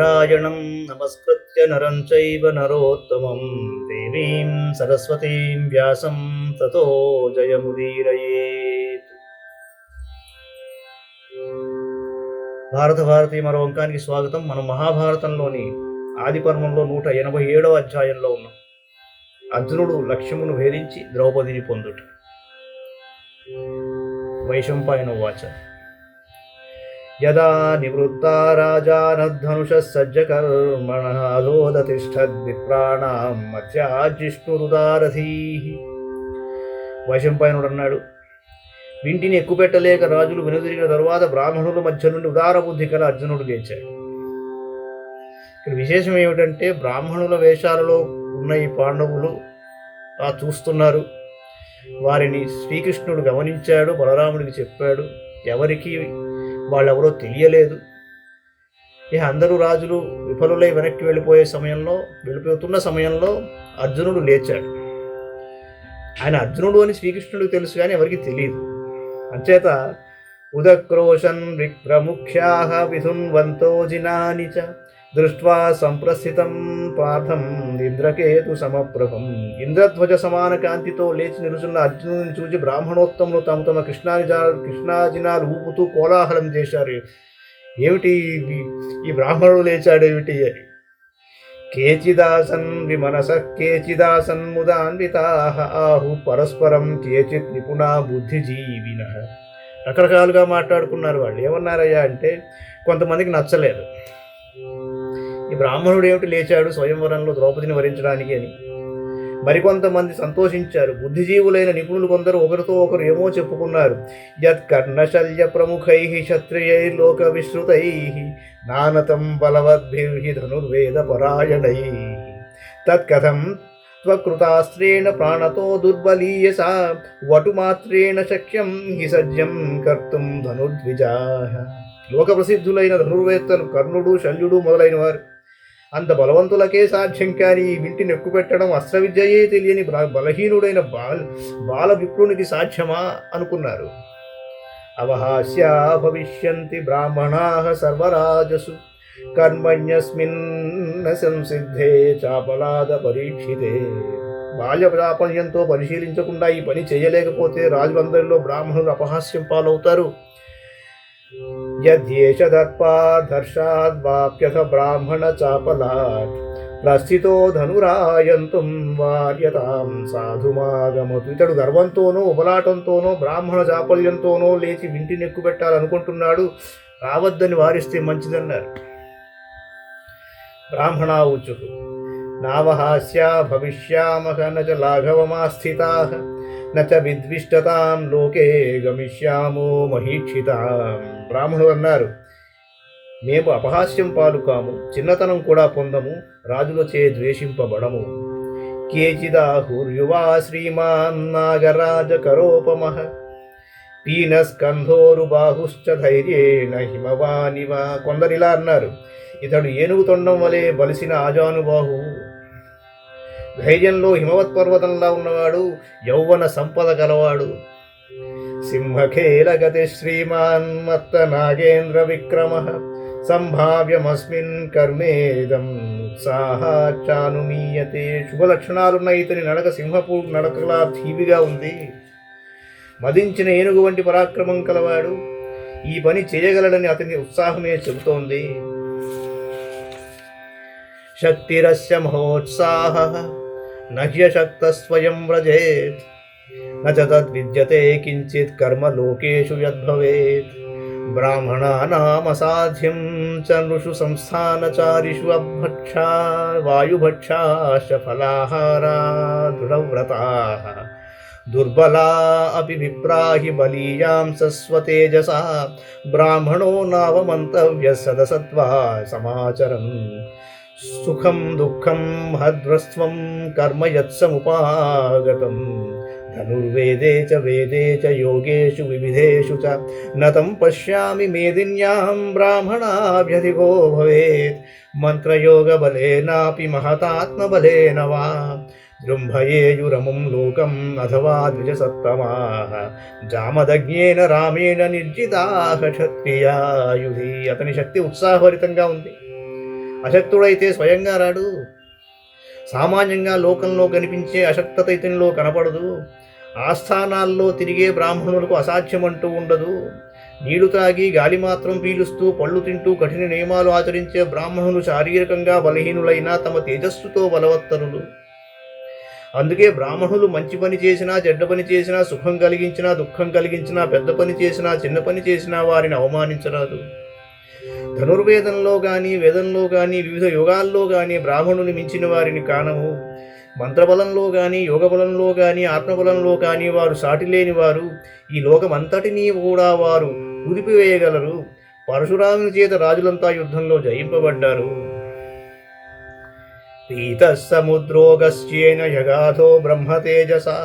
నారాయణం నమస్కృత్య నరం చైవ నరోత్తమం దేవీం సరస్వతీం వ్యాసం తతో జయముదీరయేత్. భారతీ మరో అంకానికి స్వాగతం. మనం మహాభారతంలోని ఆదిపర్వంలో 187వ అధ్యాయంలో ఉన్నాం. అర్జునుడు లక్ష్యమును భేదించి ద్రౌపదిని పొందుట. వైశంపాయన వాచ యదా నివృత్తా రాజానద్ధనుషః సజ్జకర్మణః అధోదతిష్ఠద్విప్రాణాం మధ్యాజిష్ణురుదారథీః. వైశంపాయనుడు అన్నాడు, వింటిని ఎక్కుపెట్టలేక రాజులు వెనుదిరిగిన తరువాత బ్రాహ్మణుల మధ్య నుండి ఉదార బుద్ధి కల అర్జునుడు లేచాడు. ఇక్కడ విశేషం ఏమిటంటే, బ్రాహ్మణుల వేషాలలో ఉన్న ఈ పాండవులు చూస్తున్నారు. వారిని శ్రీకృష్ణుడు గమనించాడు, బలరాముడికి చెప్పాడు. ఎవరికి వాళ్ళెవరో తెలియలేదు. ఇక అందరూ రాజులు విఫలులై వెనక్కి వెళ్ళిపోతున్న సమయంలో అర్జునుడు లేచాడు. ఆయన అర్జునుడు అని శ్రీకృష్ణుడికి తెలుసు, కానీ ఎవరికి తెలియదు. అంచేత ఉదక్రోశన్ విప్రముఖ్యాః విధున్వంతో జినాని చ దృష్ట్వా సంప్రస్థితం పార్థం ఇంద్రకేతు సమప్రభం. ఇంద్రధ్వజ సమాన కాంతితో లేచి నిలుచున్న అర్జునుడిని చూసి బ్రాహ్మణోత్తములు తమ కృష్ణాజినాలు ఊపుతూ కోలాహలం చేశారు. ఏమిటి ఈ బ్రాహ్మణుడు లేచాడేమిటి అని. కేచిదాసన్ విమనస కేచిదాసన్ ముదాన్వితాః ఆహు పరస్పరం కేచిత్ నిపుణా బుద్ధిజీవినః. రకరకాలుగా మాట్లాడుకున్నారు. వాళ్ళు ఏమన్నారయ్యా అంటే, కొంతమందికి నచ్చలేదు ఈ బ్రాహ్మణుడు ఏమిటి లేచాడు స్వయంవరంలో ద్రౌపదిని వరించడానికి అని. మరికొంతమంది సంతోషించారు. బుద్ధిజీవులైన నిపుణులు కొందరు ఒకరితో ఒకరు ఏమో చెప్పుకున్నారు. యత్ కర్ణశల్య ప్రముఖై క్షత్రియై లోక విశ్రుతై నానతం బలవద్భిర్హి ధనుర్వేద పరాయణై తత్కథం త్వకృతాస్త్రేణ ప్రాణతో దుర్బలీయసా వటుమాత్రేణ శక్యం హి సజ్జం కర్తుం ధనుర్ద్విజాః. లోక ప్రసిద్ధులైన ధనుర్వేత్తలు కర్ణుడు, శల్యుడు మొదలైన వారు. అంత బలవంతులకే సాధ్యం కాని ఈ వింటిని ఎక్కుపెట్టడం అస్త్ర విద్యయే తెలియని బలహీనుడైన బాల విప్రునికి సాధ్యమా అనుకున్నారు. అవహాస్యా భవిష్యంతి బ్రాహ్మణాః సర్వరాజసు కర్మణ్యస్మిన్ సంసిద్ధే చాపలాద పరీక్షితే. బాల్య ప్రాపల్యంతో పరిశీలించకుండా ఈ పని చేయలేకపోతే రాజులందరిలో బ్రాహ్మణులు అపహాస్యం పాలవుతారు. యద్యేష దర్పాధర్షాద్వాప్యథ బ్రాహ్మణ చాపలాత్ ప్రస్థితో ధనురాయంతుం వార్యతాం సాధుమాగమతు. ఇతడు గర్వంతోనో ఉపలాటంతోనో బ్రాహ్మణ చాపల్యంతోనో లేచి వింటిని ఎక్కుపెట్టాలనుకుంటున్నాడు, రావద్దని వారిస్తే మంచిదన్నారు. బ్రాహ్మణావుచుః నావహాస్యా భవిష్యామః నచ లాఘవమాస్థితాః నచ విద్విష్టతాం లోకే గమిష్యామో మహీక్షితాం. బ్రాహ్మణులు అన్నారు, మేము అపహాస్యం పాలు కాము, చిన్నతనం కూడా పొందము, రాజులచే ద్వేషింపబడము. కేచిదాహుర్యువా శ్రీమాన్ నాగరాజ కరోపమః పీనస్కంధోరు బాహుశ్చ ధైర్యేణ హిమవానివ. కొందరిలా అన్నారు, ఇతడు ఏనుగు తొండం వలె బలిసిన ఆజానుబాహు, ధైర్యంలో హిమవత్ పర్వతంలా ఉన్నవాడు, యౌవన సంపద గలవాడు. సింహఖేలగతి శ్రీమాన్ మత్త నాగేంద్ర విక్రమః సంభావ్యమస్మిన్ కర్మేదం ఉత్సాహాచానుమీయతే. శుభలక్షణాలున్న ఇతని నడక సింహపు నడకలా ధీవిగా ఉంది. మదించిన ఏనుగు వంటి పరాక్రమం కలవాడు, ఈ పని చేయగలడని అతని ఉత్సాహమే చెబుతోంది. శక్తిరస్య మహోత్సాహః నహ్యశక్త స్వయం వ్రజేత్ నచ తద్విద్యతే కించిత్ కర్మ లోకేషు యద్భవేత్. బ్రాహ్మణానామసాధ్యం చ నృషు సంస్థానచారిషు అభక్షా వాయుభక్షాశ్చ ఫలాహారా దృఢవ్రతాః దుర్బలా అపి విప్రాహి బలీయాం సస్వతేజసా బ్రాహ్మణో నావమంతవ్య సదసత్వా సమాచరన్. సుఖం దుఃఖం మహద్భ్రస్వం కర్మ యత్సముపాగతం ధనుర్వేదే చ వేదే చ యోగేషు వివిధేషు చ నతం పశ్యామి మేదిన్యాం బ్రాహ్మణాభ్యధికో భవేత్ మంత్రయోగబలేనాపి మహతాత్మబలేన వా జృంభయేయురముం లోకం అథవా ద్విజసత్తమాః జామదగ్నేన రామేణ నిర్జితాః క్షత్రియాయుధి. అతని శక్తి ఉత్సాహభరితంగా ఉంది. అశక్తుడైతే స్వయంగా రాడు. సామాన్యంగా లోకంలో కనిపించే అశక్తత ఇతనిలో కనపడదు. ఆస్థానాల్లో తిరిగే బ్రాహ్మణులకు అసాధ్యమంటూ ఉండదు. నీళ్లు తాగి గాలి మాత్రం పీలుస్తూ పళ్ళు తింటూ కఠిన నియమాలు ఆచరించే బ్రాహ్మణులు శారీరకంగా బలహీనులైనా తమ తేజస్సుతో బలవత్తరులు. అందుకే బ్రాహ్మణులు మంచి పని చేసినా, చెడ్డ పని చేసినా, సుఖం కలిగించినా, దుఃఖం కలిగించినా, పెద్ద పని చేసినా, చిన్న పని చేసినా వారిని అవమానించరాదు. ధనుర్వేదంలో కానీ, వేదంలో కానీ, వివిధ యుగాల్లో కానీ బ్రాహ్మణుని మించిన వారిని కానము. మంత్రబలంలో కానీ, యోగబలంలో కానీ, ఆత్మబలంలో కానీ వారు సాటిలేని వారు. ఈ లోకమంతటినీ కూడా వారు కుదిపివేయగలరు. పరశురాముని చేత రాజులంతా యుద్ధంలో జయింపబడ్డారు. పీతః సముద్రోగశ్చేన జగాథో బ్రహ్మతేజసా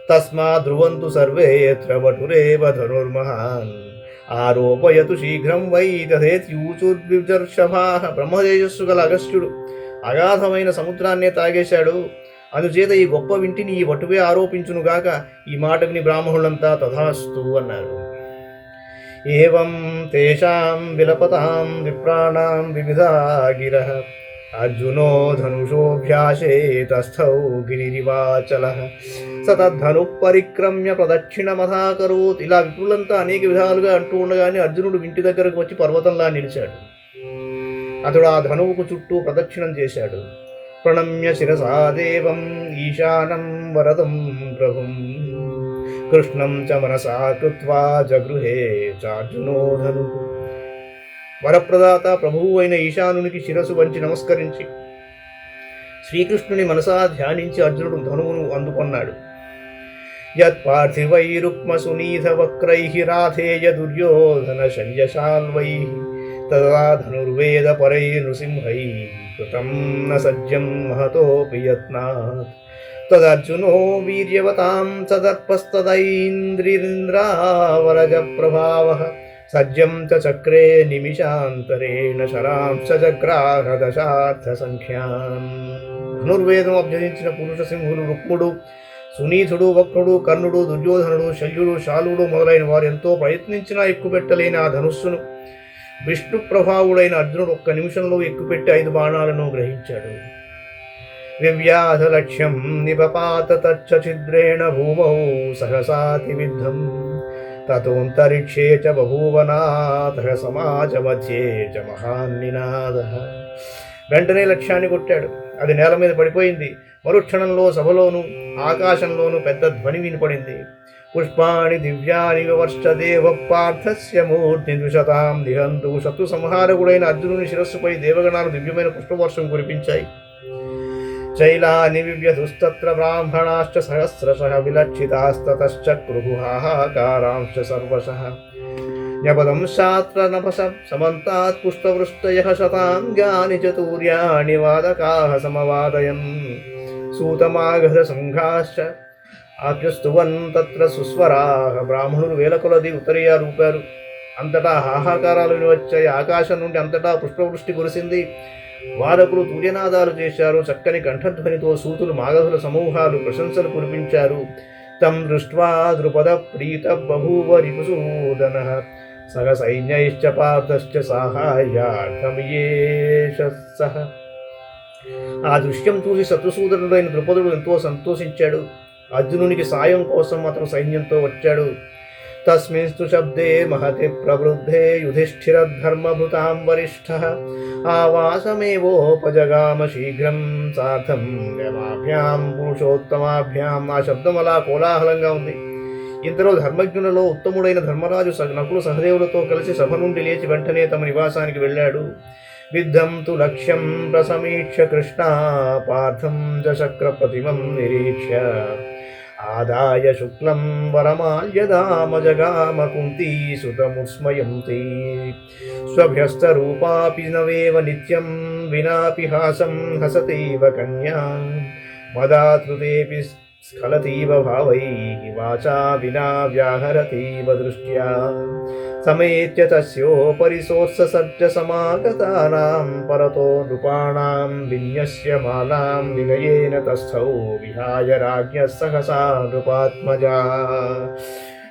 తస్మాద్ ధ్రువంతు సర్వే యత్ర వటురేవ ధనుర్మహాన్ ఆరోపయతు శీఘ్రం వై తథేత్యూచుర్విజర్షభాః. బ్రహ్మతేజస్సు గల అగస్త్యుడు అగాధమైన సముద్రాన్నే తాగేశాడు. అందుచేత ఈ గొప్ప వింటిని ఈ వటువే ఆరోపించునుగాక. ఈ మాట విని బ్రాహ్మణులంతా తథాస్తు అన్నారు. ఏవం తేషాం విలపతాం విప్రాణాం వివిధా గిరః అర్జునో ధనుషోభ్యాసే తస్థౌ గిరిరివాచలః స తద్ధను పరిక్రమ్య ప్రదక్షిణమథాకరోత్. ఇలా విప్రులంతా అనేక విధాలుగా అంటూ ఉండగానే అర్జునుడు ఇంటి దగ్గరకు వచ్చి పర్వతంలా నిలిచాడు. అతడు ఆ ధనువుకు చుట్టూ ప్రదక్షిణం చేశాడు. ప్రణమ్య శిరసా దేవం ఈశానం వరదం ప్రభుం కృష్ణం చ మనసా కృత్వా జగృహే చార్జునో ధను. వరప్రదాత ప్రభువు అయిన ఈశానునికి శిరసు వంచి నమస్కరించి శ్రీకృష్ణుని మనసా ధ్యానించి అర్జునుడు ధనువును అందుకొన్నాడు. యత్పార్థివైరుక్మసునీధ వక్రైః రాధేయ దుర్యోధన శల్యశాల్వైః తదా ధనుర్వేద పరై నృసింహైః కృతం న సజ్జం మహతోపి యత్నాత్ తదర్జునో వీర్యవతాం సదర్పస్తదైంద్రిరింద్రావరజ ప్రభావః సజ్జం చ చక్రే నిమిషాంతరేణ శరాంశ జగ్రాహ దశార్థ సంఖ్యాం. ధనుర్వేదం అభ్యసించిన పురుష సింహులు రుక్ముడు, సునీధుడు, వక్రుడు, కర్ణుడు, దుర్యోధనుడు, శల్యుడు, శాలుడు మొదలైన వారు ఎంతో ప్రయత్నించినా ఎక్కుపెట్టలేని ఆ ధనుస్సును విష్ణు ప్రభావుడైన అర్జునుడు ఒక్క నిమిషంలో ఎక్కుపెట్టి 5 బాణాలను గ్రహించాడు. వివ్యాధ లక్ష్యం నిపపాత తచ్ఛిద్రేణ భూమౌ సహసాతి విద్ధం తతోంతరిక్షే చ బభూవనాథ సమాజ మధ్యే చ మహాన్నినాదః. వెంటనే లక్ష్యాన్ని కొట్టాడు. అది నేల మీద పడిపోయింది. మరుక్షణంలో సభలోను ఆకాశంలోనూ పెద్ద ధ్వని వినపడింది. పుష్పాణి దివ్యాని వివర్ష దేవ పార్థస్య మూర్తి ద్విషతాం దిహంతు. శత్రు సంహారకుడైన అర్జునుని శిరస్సుపై దేవగణాలు దివ్యమైన పుష్పవర్షం కురిపించాయి. శైలాని వివ్యధుస్తత్ర బ్రాహ్మణాశ్చ సహస్రశః విలక్షితాస్తతశ్చక్రుః హాహాకారాంశ్చ సర్వశః. న్యపదం శాస్త్ర నభస సమంతాత్ పుష్పవృష్టయః శతాంగాని చతూర్యాణి వాదకాః సమవాదయన్ సూతమాగధ సంఘాశ్చ ఆప్యస్తువన్ తత్ర సుస్వరాః. బ్రాహ్మణులు వేల కొలది ఉత్తరీయాలు ఊపారు. అంతటా హాహాకారాలు వినవచ్చాయి. ఆకాశం నుండి అంతటా పుష్పవృష్టి కురిసింది. వారకులు తూర్యనాదాలు చేశారు. చక్కని కంఠధ్వనితో సూతులు మాగధుల సమూహాలు ప్రశంసలు కురిపించారు. తం దృష్ట్వా ద్రుపద ప్రీత బభూవ రిపుసూదనః సహ సైన్యైశ్చ పార్థశ్చ సాహాయ్యార్థమియేషః. ఆ దృశ్యం చూసి శత్రుసూదనుడైన ద్రుపదుడు ఎంతో సంతోషించాడు. అర్జునునికి సాయం కోసం అతను సైన్యంతో వచ్చాడు. తస్మిన్స్తు శబ్దే మహతి ప్రవృద్ధే యుధిష్ఠిరధర్మభృతాం వరిష్ఠః ఆవాసమేవోపజగామ శీఘ్రం సార్థం యమాభ్యాం పురుషోత్తమాభ్యాం. ఆ శబ్దం అలా కోలాహలంగా ఉంది. ఇంతలో ధర్మజ్ఞులలో ఉత్తముడైన ధర్మరాజు నకులు సహదేవులతో కలిసి సభ నుండి లేచి వెంటనే తమ నివాసానికి వెళ్ళాడు. విద్ధం తు లక్ష్యం ప్రసమీక్ష కృష్ణ పార్థం జశక్ర ప్రతిమం నిరీక్ష్య ఆదాయ శుక్లం వరమాల్యదామ జగామ కుంతీ సుతముస్మయంతి స్వభ్యస్తరూపాపి నవేవ నిత్యం వినాపి హాసం హసతేవ కన్యా మదాతృతేపి స్ఖలతీవ భావైః వాచా వినా వ్యాహరతీవ దృష్ట్యా సమేత్య తస్యోపరి సోత్ససజ్జ సమాగతానాం పరతో నృపాణాం విన్యస్య మాలాం వినయేన తస్థౌ విహాయ రాజ్ఞః సహసా నృపాత్మజా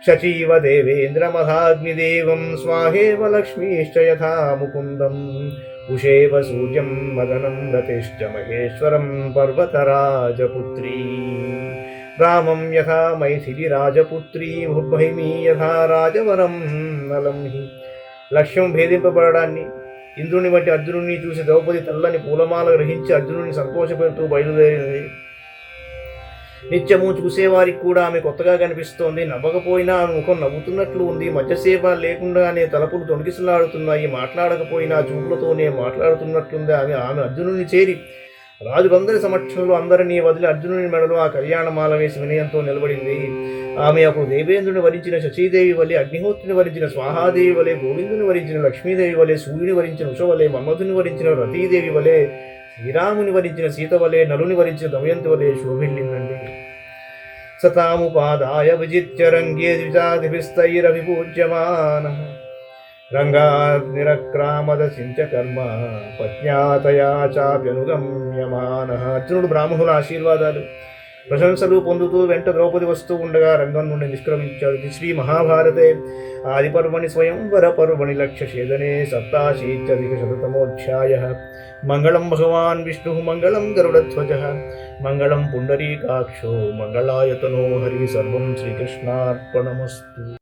శచీవ దేవేంద్రమధాగ్నిదేవం స్వాహేవ లక్ష్మీశ్చ యథా ముకుందం ఉషేవ సూర్యం మదనం రతిశ్చ మహేశ్వరం పర్వతరాజపుత్రీ రామం యథా మైథిలి రాజపుత్రీ మహిమీ యథా రాజవరం నలం హి. లక్ష్యం భేదింపబడడాన్ని ఇంద్రుని వంటి అర్జునుడిని చూసి ద్రౌపది తెల్లని పూలమాల గ్రహించి అర్జునుడిని సంతోషపెడుతూ బయలుదేరినది. నిత్యము చూసేవారికి కూడా ఆమె కొత్తగా కనిపిస్తోంది. నవ్వకపోయినా ఆమె ముఖం నవ్వుతున్నట్లు ఉంది. మధ్యసేప లేకుండానే తలపులు తొణికిసలాడుతున్నాయి. మాట్లాడకపోయినా చూపులతోనే మాట్లాడుతున్నట్లుంది. ఆమె అర్జునుడిని చేరి రాజులందరి సమక్షంలో అందరినీ వదిలి అర్జునుని మెడలో ఆ కళ్యాణమాల వేసి వినయంతో నిలబడింది. ఆమె అప్పుడు దేవేంద్రుని వరించిన శచీదేవి వలె, అగ్నిహోత్రుని వరించిన స్వాహాదేవి వలె, గోవిందుని వరించిన లక్ష్మీదేవి వలె, సూర్యుని వరించిన ఉష వలె, మన్మధుని వరించిన రతీదేవి వలె, శ్రీరాముని వరించిన సీత వలె, నలుని వరించిన దమయంతి వలె శోభిల్లిందండి. సతాముపాదాయ విజిత్య రంగే ద్విజాదిభిస్తైరభిపూజ్యమానః రంగాగ్నిరక్రామదసించ కర్మ పజ్ఞాతయా చాప్యనుగమ్యమానః. అర్జునుడు బ్రాహ్మణుల ఆశీర్వాదాలు ప్రశంసలు పొందుతూ వెంట ద్రౌపది వస్తూ ఉండగా రంగం నుండి నిష్క్రమించాడు. శ్రీ మహాభారతే ఆదిపర్వణి స్వయంవర పర్వణి లక్ష్యఛేదనే సప్తాశీత్యధికశతమోధ్యాయః. మంగళం భగవాన్ విష్ణుః మంగళం గరుడధ్వజః మంగళం పుండరీకాక్షో మంగళాయతనో హరి. సర్వం శ్రీకృష్ణార్పణమస్తు.